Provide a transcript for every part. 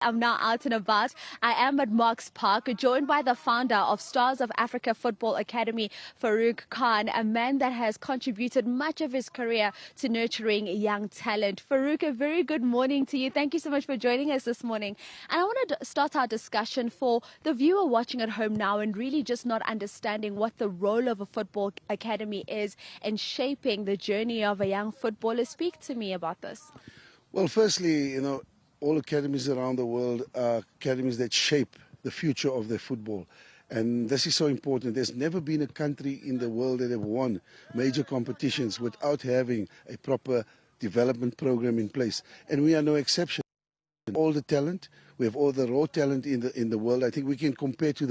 I'm now out and about. I am at Marks Park, joined by the founder of Stars of Africa Football Academy, Farouk Khan, a man that has contributed much of his career to nurturing young talent. Farouk, a very good morning to you. Thank you so much for joining us this morning. And I want to start our discussion for the viewer watching at home now and really just not understanding what the role of a football academy is in shaping the journey of a young footballer. Speak to me about this. Well, firstly, all academies around the world are academies that shape the future of their football. And this is so important. There's never been a country in the world that have won major competitions without having a proper development program in place. And we are no exception. All the talent, we have all the raw talent in the world. I think we can compare to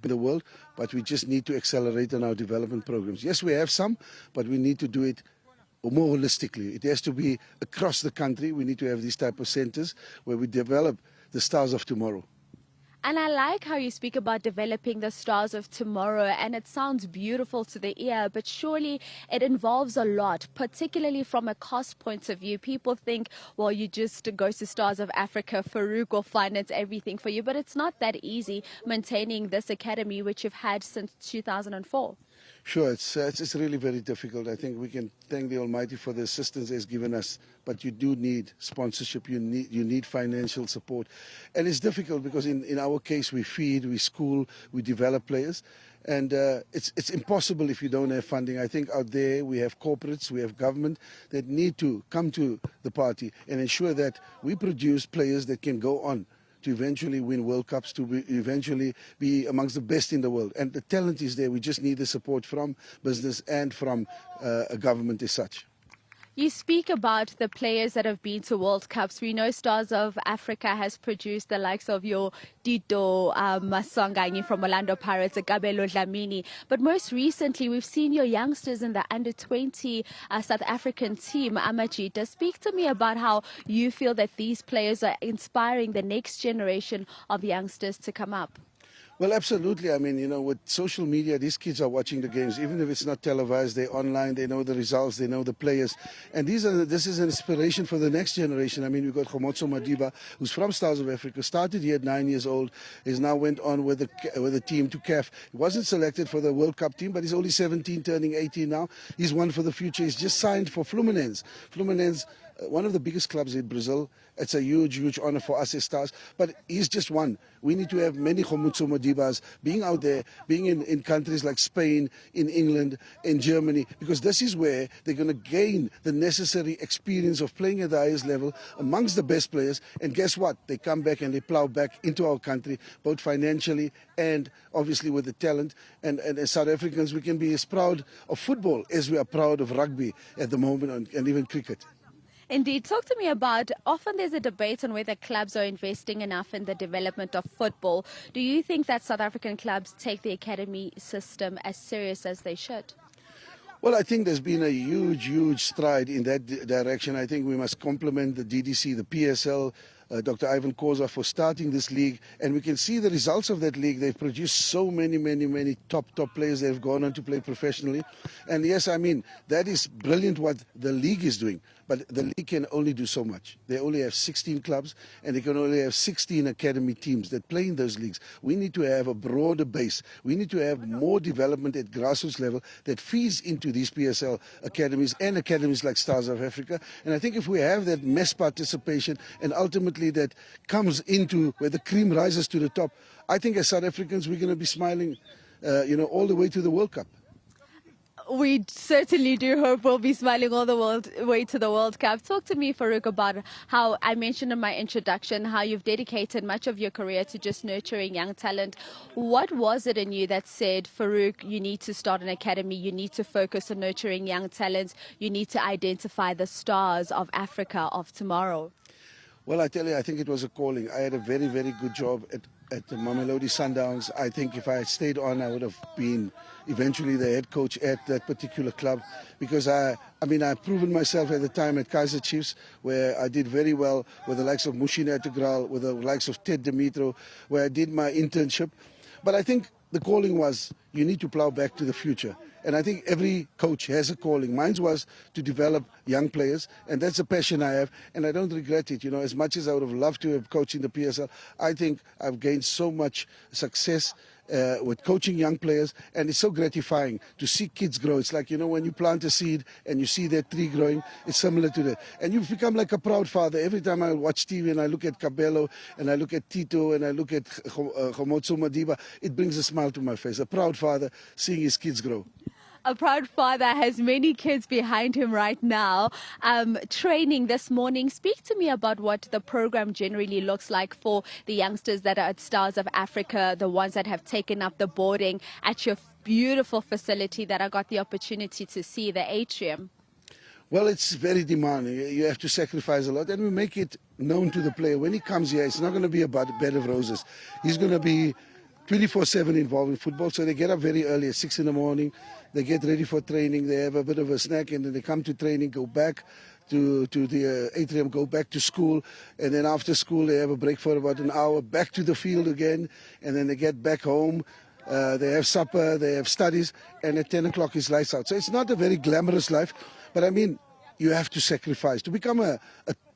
the world, but we just need to accelerate on our development programs. Yes, we have some, but we need to do it more holistically. It has to be across the country. We need to have these type of centers where we develop the stars of tomorrow. And I like how you speak about developing the stars of tomorrow, and it sounds beautiful to the ear, but surely it involves a lot, particularly from a cost point of view. People think, well, you just go to Stars of Africa, Farouk will finance everything for you, but it's not that easy maintaining this academy, which you've had since 2004. Sure, it's really very difficult. I think we can thank the Almighty for the assistance He's given us, but you do need sponsorship, you need financial support. And it's difficult because in our case we feed, we school, we develop players, and it's impossible if you don't have funding. I think out there we have corporates, we have government that need to come to the party and ensure that we produce players that can go on to eventually win World Cups, to eventually be amongst the best in the world. And the talent is there. We just need the support from business and from a government as such. You speak about the players that have been to World Cups. We know Stars of Africa has produced the likes of your Dito Maswanganyi from Orlando Pirates, Kabelo Dlamini. But most recently, we've seen your youngsters in the under-20 South African team, Amajita. Speak to me about how you feel that these players are inspiring the next generation of youngsters to come up. Well, absolutely. I mean, with social media, these kids are watching the games. Even if it's not televised, they're online, they know the results, they know the players. And this is an inspiration for the next generation. I mean, we've got Khomotso Madiba, who's from Stars of Africa, started here at 9 years old, is now went on with the team to CAF. He wasn't selected for the World Cup team, but he's only 17, turning 18 now. He's one for the future. He's just signed for Fluminense. Fluminense, one of the biggest clubs in Brazil. It's a huge honor for us as Stars. But he's just one. We need to have many Khomotso Madibas being out there, being in countries like Spain, in England, in Germany, because this is where they're going to gain the necessary experience of playing at the highest level amongst the best players. And guess what? They come back and they plow back into our country, both financially and obviously with the talent. And as South Africans, we can be as proud of football as we are proud of rugby at the moment, and even cricket. Indeed. Talk to me about, often there's a debate on whether clubs are investing enough in the development of football. Do you think that South African clubs take the academy system as serious as they should? Well, I think there's been a huge stride in that direction. I think we must compliment the DDC, the PSL, Dr. Ivan Koza for starting this league, and we can see the results of that league. They've produced so many top players that have gone on to play professionally. And yes, I mean, that is brilliant what the league is doing, but the league can only do so much. They only have 16 clubs, and they can only have 16 academy teams that play in those leagues. We need to have a broader base. We need to have more development at grassroots level that feeds into these PSL academies and academies like Stars of Africa. And I think if we have that mass participation and ultimately that comes into where the cream rises to the top, I think as South Africans we're going to be smiling, all the way to the World Cup. We certainly do hope we'll be smiling all the way to the World Cup. Talk to me, Farouk, about how I mentioned in my introduction how you've dedicated much of your career to just nurturing young talent. What was it in you that said, Farouk, you need to start an academy, you need to focus on nurturing young talent, you need to identify the stars of Africa of tomorrow? Well, I tell you, I think it was a calling. I had a very good job at the Mamelodi Sundowns. I think if I had stayed on, I would have been eventually the head coach at that particular club, because I've proven myself at the time at Kaizer Chiefs, where I did very well with the likes of Mushina Integral, with the likes of Ted Dimitro, where I did my internship. But I think the calling was, you need to plow back to the future. And I think every coach has a calling. Mine was to develop young players, and that's a passion I have, and I don't regret it. As much as I would have loved to have coached in the PSL, I think I've gained so much success with coaching young players, and it's so gratifying to see kids grow. It's like, when you plant a seed and you see that tree growing, it's similar to that. And you've become like a proud father. Every time I watch TV and I look at Cabello and I look at Tito and I look at Khomotso Madiba, it brings a smile to my face. A proud father seeing his kids grow. A proud father has many kids behind him right now. Training this morning. Speak to me about what the program generally looks like for the youngsters that are at Stars of Africa, the ones that have taken up the boarding at your beautiful facility that I got the opportunity to see, the atrium. Well, it's very demanding. You have to sacrifice a lot, and we make it known to the player. When he comes here, it's not going to be about a bed of roses. He's going to be 24/7 involved in football. So they get up very early at 6 in the morning. They get ready for training. They have a bit of a snack, and then they come to training, go back to the atrium, go back to school. And then after school, they have a break for about an hour, back to the field again. And then they get back home. They have supper, they have studies, and at 10 o'clock is lights out. So it's not a very glamorous life, but I mean, you have to sacrifice. To become a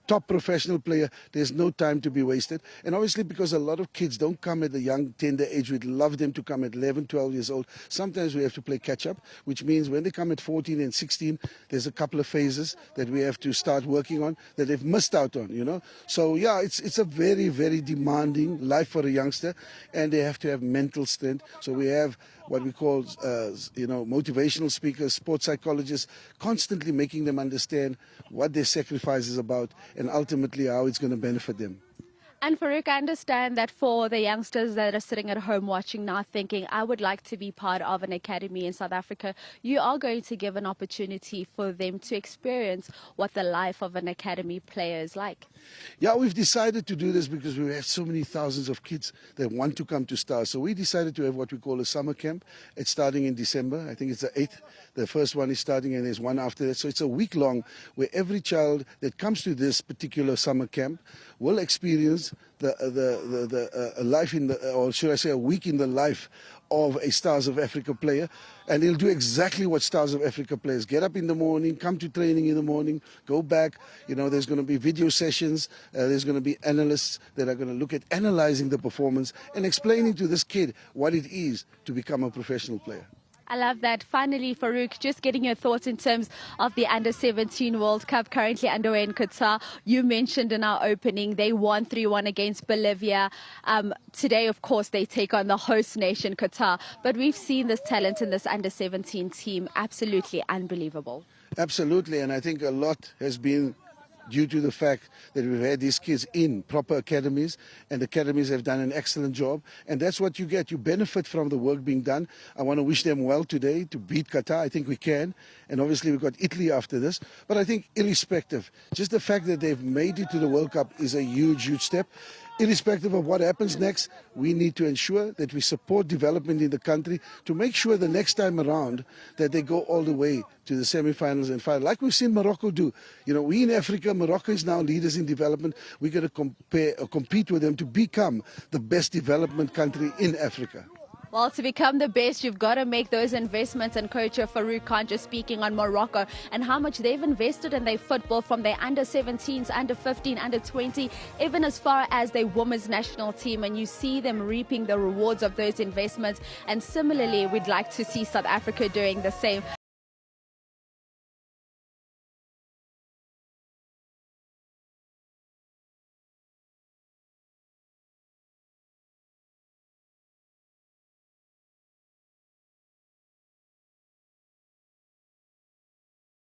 top professional player, there's no time to be wasted. And obviously, because a lot of kids don't come at a young, tender age, we'd love them to come at 11, 12 years old. Sometimes we have to play catch up, which means when they come at 14 and 16, there's a couple of phases that we have to start working on that they've missed out on. So, yeah, it's a very, very demanding life for a youngster, and they have to have mental strength. So we have what we call, motivational speakers, sports psychologists, constantly making them understand what their sacrifice is about and ultimately how it's going to benefit them. And Farouk, I understand that for the youngsters that are sitting at home watching now thinking, I would like to be part of an academy in South Africa, you are going to give an opportunity for them to experience what the life of an academy player is like. Yeah, we've decided to do this because we have so many thousands of kids that want to come to Stars. So we decided to have what we call a summer camp. It's starting in December. I think it's the 8th. The first one is starting and there's one after that. So it's a week long where every child that comes to this particular summer camp will experience the life in the, or should I say a week in the life of a Stars of Africa player, and he'll do exactly what Stars of Africa players: get up in the morning, come to training in the morning, go back. There's going to be video sessions, there's going to be analysts that are going to look at analyzing the performance and explaining to this kid what it is to become a professional player. I love that. Finally, Farouk, just getting your thoughts in terms of the Under-17 World Cup currently underway in Qatar. You mentioned in our opening they won 3-1 against Bolivia. Today, of course, they take on the host nation, Qatar. But we've seen this talent in this Under-17 team. Absolutely unbelievable. Absolutely, and I think a lot has been due to the fact that we've had these kids in proper academies, and the academies have done an excellent job. And that's what you get. You benefit from the work being done. I want to wish them well today to beat Qatar. I think we can. And obviously we've got Italy after this. But I think irrespective, just the fact that they've made it to the World Cup is a huge, huge step. Irrespective of what happens next, we need to ensure that we support development in the country to make sure the next time around that they go all the way to the semi-finals and final, like we've seen Morocco do. We in Africa, Morocco is now leaders in development. We're going to compete with them to become the best development country in Africa. Well, to become the best, you've got to make those investments. And Coach Farouk Khan just speaking on Morocco and how much they've invested in their football, from their under-17s, under-15, under-20, even as far as their women's national team. And you see them reaping the rewards of those investments. And similarly, we'd like to see South Africa doing the same.